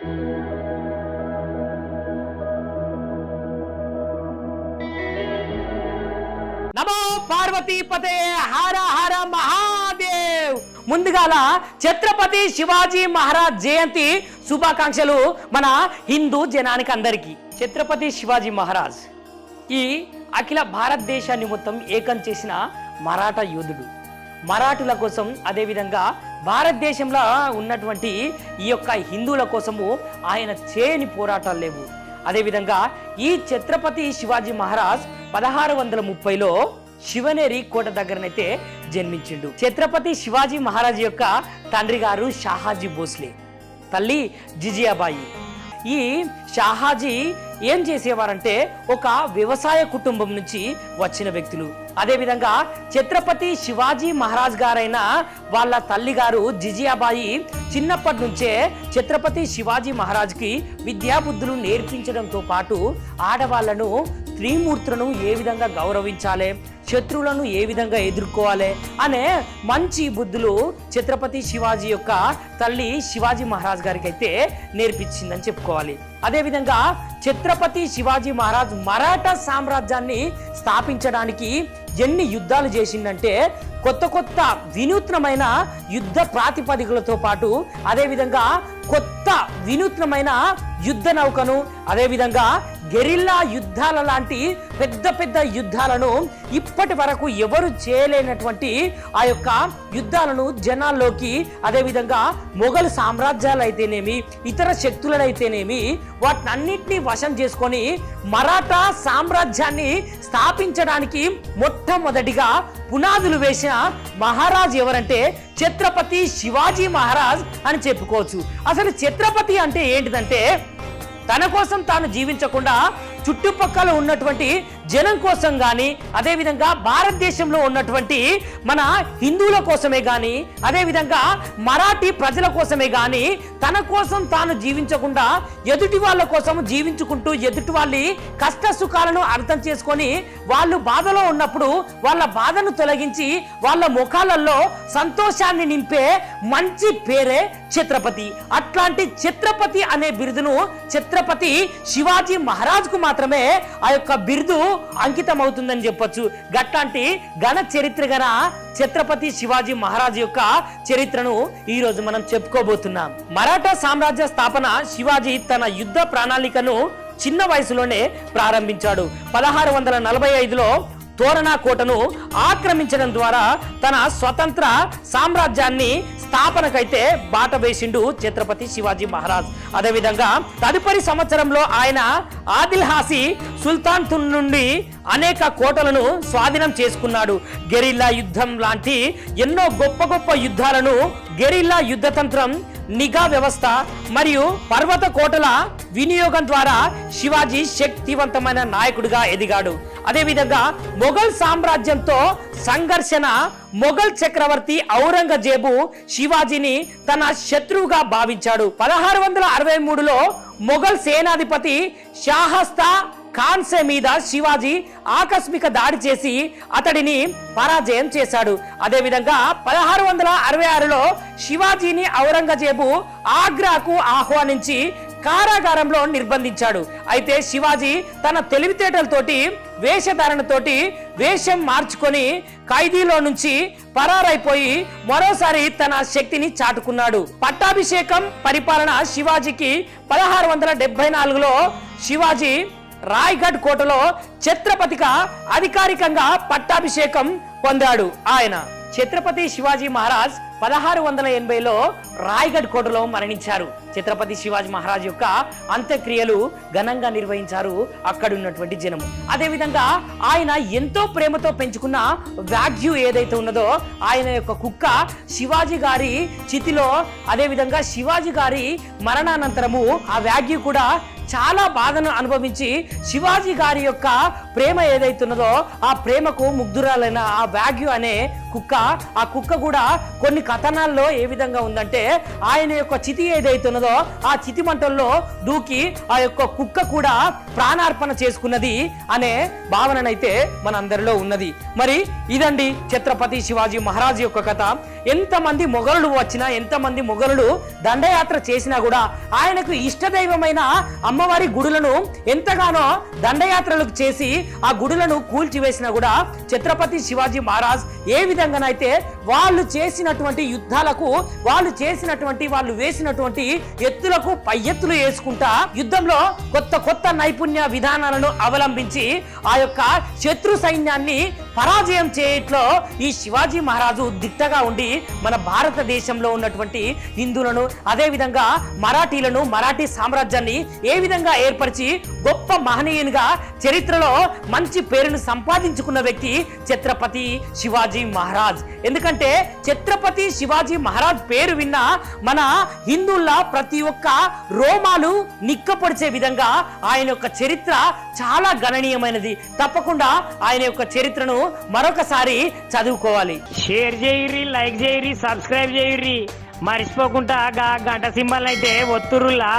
నమో పార్వతీపతే హర హర మహాదేవ్. ముందుగాల ఛత్రపతి శివాజీ మహారాజ్ జయంతి శుభాకాంక్షలు మన హిందూ జనానికి అందరికీ. ఛత్రపతి శివాజీ మహారాజ్ ఈ అఖిల భారతదేశాన్ని మొత్తం ఏకం చేసిన మరాఠా యోధుడు. మరాఠుల కోసం, అదేవిధంగా భారతదేశంలో ఉన్నటువంటి ఈ యొక్క హిందువుల కోసము ఆయన చేయని పోరాటాలు లేవు. అదేవిధంగా ఈ ఛత్రపతి శివాజీ మహారాజ్ 1630లో శివనేరి కోట దగ్గరనైతే జన్మించిండు. ఛత్రపతి శివాజీ మహారాజ్ యొక్క తండ్రి గారు షాహాజీ భోస్లే, తల్లి జిజియాబాయి. ఈ షాహాజీ ఏం చేసేవారంటే ఒక వ్యవసాయ కుటుంబం నుంచి వచ్చిన వ్యక్తులు. అదేవిధంగా ఛత్రపతి శివాజీ మహారాజ్ గారైన వాళ్ళ తల్లి గారు జిజియాబాయి చిన్నప్పటి నుంచే ఛత్రపతి శివాజీ మహారాజ్కి విద్యాబుద్ధులు నేర్పించడంతో పాటు ఆడవాళ్లను, స్త్రీమూర్తులను ఏ విధంగా గౌరవించాలి, శత్రువులను ఏ విధంగా ఎదుర్కోవాలి అనే మంచి బుద్ధులు ఛత్రపతి శివాజీ యొక్క తల్లి శివాజీ మహారాజ్ గారికి అయితే నేర్పించిందని చెప్పుకోవాలి. అదేవిధంగా ఛత్రపతి శివాజీ మహారాజ్ మరాఠా సామ్రాజ్యాన్ని స్థాపించడానికి ఎన్ని యుద్ధాలు చేసిందంటే కొత్త వినూత్నమైన యుద్ధ ప్రాతిపదికలతో పాటు అదేవిధంగా కొత్త వినూత్నమైన యుద్ధ నౌకను, అదేవిధంగా గెరిల్లా యుద్ధాల లాంటి పెద్ద యుద్ధాలను ఇప్పటి వరకు ఎవరు చేయలేనటువంటి ఆ యొక్క యుద్ధాలను జనాల్లోకి, అదేవిధంగా మొఘల్ సామ్రాజ్యాలు అయితేనేమి, ఇతర శక్తులనైతేనేమి వాటినన్నింటినీ వశం చేసుకొని మరాఠా సామ్రాజ్యాన్ని స్థాపించడానికి మొట్టమొదటిగా పునాదులు వేసిన మహారాజ్ ఎవరంటే ఛత్రపతి శివాజీ మహారాజ్ అని చెప్పుకోవచ్చు. అసలు ఛత్రపతి అంటే ఏంటిదంటే తన కోసం తాను జీవించకుండా చుట్టుపక్కల ఉన్నటువంటి జనం కోసం కానీ, అదేవిధంగా భారతదేశంలో ఉన్నటువంటి మన హిందువుల కోసమే కానీ, అదేవిధంగా మరాఠీ ప్రజల కోసమే కానీ తన కోసం తాను జీవించకుండా ఎదుటి వాళ్ళ కోసం జీవించుకుంటూ ఎదుటి వాళ్ళ కష్ట సుఖాలను అర్థం చేసుకొని వాళ్ళు బాధలో ఉన్నప్పుడు వాళ్ళ బాధను తొలగించి వాళ్ళ ముఖాలలో సంతోషాన్ని నింపే మంచి పేరే ఛత్రపతి. అట్లాంటి ఛత్రపతి అనే బిరుదును ఛత్రపతి శివాజీ మహారాజ్కు మాత్రమే ఆ యొక్క బిరుదు అంకితం అవుతుందని చెప్పొచ్చు. గట్లాంటి ఘన చరిత్ర గల ఛత్రపతి శివాజీ మహారాజ్ యొక్క చరిత్రను ఈ రోజు మనం చెప్పుకోబోతున్నాం. మరాఠా సామ్రాజ్య స్థాపన శివాజీ తన యుద్ధ ప్రణాళికను చిన్న వయసులోనే ప్రారంభించాడు. 1645లో తోరణా కోటను ఆక్రమించడం ద్వారా తన స్వతంత్ర సామ్రాజ్యాన్ని స్థాపనకైతే బాట వేసిండు ఛత్రపతి శివాజీ మహారాజ్. అదేవిధంగా తదుపరి సంవత్సరంలో ఆయన ఆదిల్ హాసి సుల్తాన్ నుండి అనేక కోటలను స్వాధీనం చేసుకున్నాడు. గెరిల్లా యుద్ధం లాంటి ఎన్నో గొప్ప యుద్ధాలను, గెరిల్లా యుద్ధతంత్రం, నిఘా వ్యవస్థ మరియు పర్వత కోటల వినియోగం ద్వారా శివాజీ శక్తివంతమైన నాయకుడిగా ఎదిగాడు. అదేవిధంగా మొఘల్ సామ్రాజ్యంతో సంఘర్షణ, మొఘల్ చక్రవర్తి ఔరంగజేబు శివాజీని తన శత్రువుగా భావించాడు. 1663లో మొఘల్ సేనాధిపతి షాహస్తా ఖాన్సే మీద శివాజీ ఆకస్మిక దాడి చేసి అతడిని పరాజయం చేశాడు. అదేవిధంగా 1666లో శివాజీని ఔరంగజేబు ఆగ్రాకు ఆహ్వానించి కారాగారంలో నిర్బంధించాడు. అయితే శివాజీ తన తెలివితేటలతోటి, వేషధారణతోటి వేషం మార్చుకొని ఖైదీలో నుంచి పరారైపోయి మరోసారి తన శక్తిని చాటుకున్నాడు. పట్టాభిషేకం పరిపాలన శివాజీకి 1674లో శివాజీ రాయ్గఢ్ కోటలో ఛత్రపతిగా అధికారికంగా పట్టాభిషేకం పొందాడు. ఆయన ఛత్రపతి శివాజీ మహారాజ్ 1680లో రాయ్గఢ్ కోటలో మరణించారు. ఛత్రపతి శివాజీ మహారాజ్ యొక్క అంత్యక్రియలు ఘనంగా నిర్వహించారు అక్కడ ఉన్నటువంటి జనం. అదేవిధంగా ఆయన ఎంతో ప్రేమతో పెంచుకున్న వ్యాఘ్యు ఏదైతే ఉన్నదో ఆయన యొక్క కుక్క శివాజీ గారి చితిలో, అదేవిధంగా శివాజీ గారి మరణానంతరము ఆ వ్యాఘ్యు కూడా చాలా బాధను అనుభవించి శివాజీ గారి యొక్క ప్రేమ ఏదైతున్నదో ఆ ప్రేమకు ముగ్ధురాలైన ఆ వ్యాగ్యు అనే కుక్క, ఆ కుక్క కూడా కొన్ని కథనాల్లో ఏ విధంగా ఉందంటే ఆయన యొక్క చితి ఏదైతున్నదో ఆ చితి మంటల్లో దూకి ఆ యొక్క కుక్క కూడా ప్రాణార్పణ చేసుకున్నది అనే భావననైతే మనందరిలో ఉన్నది. మరి ఇదండి ఛత్రపతి శివాజీ మహారాజ్ యొక్క కథ. ఎంతమంది మొఘలులు వచ్చినా, ఎంతమంది మొఘలులు దండయాత్ర చేసినా కూడా ఆయనకు ఇష్టదైవమైన అమ్మవారి గుడులను ఎంతగానో దండయాత్రలకు చేసి ఆ గుడులను కూల్చివేసినా కూడా ఛత్రపతి శివాజీ మహారాజ్ ఏ విధంగానైతే వాళ్ళు చేసినటువంటి యుద్ధాలకు, వాళ్ళు వేసినటువంటి ఎత్తులకు పై ఎత్తులు వేసుకుంటా యుద్ధంలో కొత్త కొత్త నైపుణ్య విధానాలను అవలంబించి ఆ యొక్క శత్రు సైన్యాన్ని పరాజయం చేయట్లో ఈ శివాజీ మహారాజు దిట్టగా ఉండి మన భారతదేశంలో ఉన్నటువంటి హిందువులను, అదేవిధంగా మరాఠీలను, మరాఠీ సామ్రాజ్యాన్ని ఏ విధంగా ఏర్పరిచి గొప్ప మహనీయునిగా చరిత్రలో మంచి పేరును సంపాదించుకున్న వ్యక్తి ఛత్రపతి శివాజీ మహారాజ్. ఎందుకంటే ఛత్రపతి శివాజీ మహారాజ్ పేరు విన్న మన హిందువుల ప్రతి ఒక్క రోమాలు నిక్కపొడిచే విధంగా ఆయన యొక్క చరిత్ర చాలా గణనీయమైనది. తప్పకుండా ఆయన యొక్క చరిత్రను మరొకసారి చదువుకోవాలి. షేర్ చేయరి, లైక్ చేయరి, సబ్స్క్రైబ్ చేయరి, మర్చిపోకుండా గంట సింబల్ అయితే ఒత్తురులా.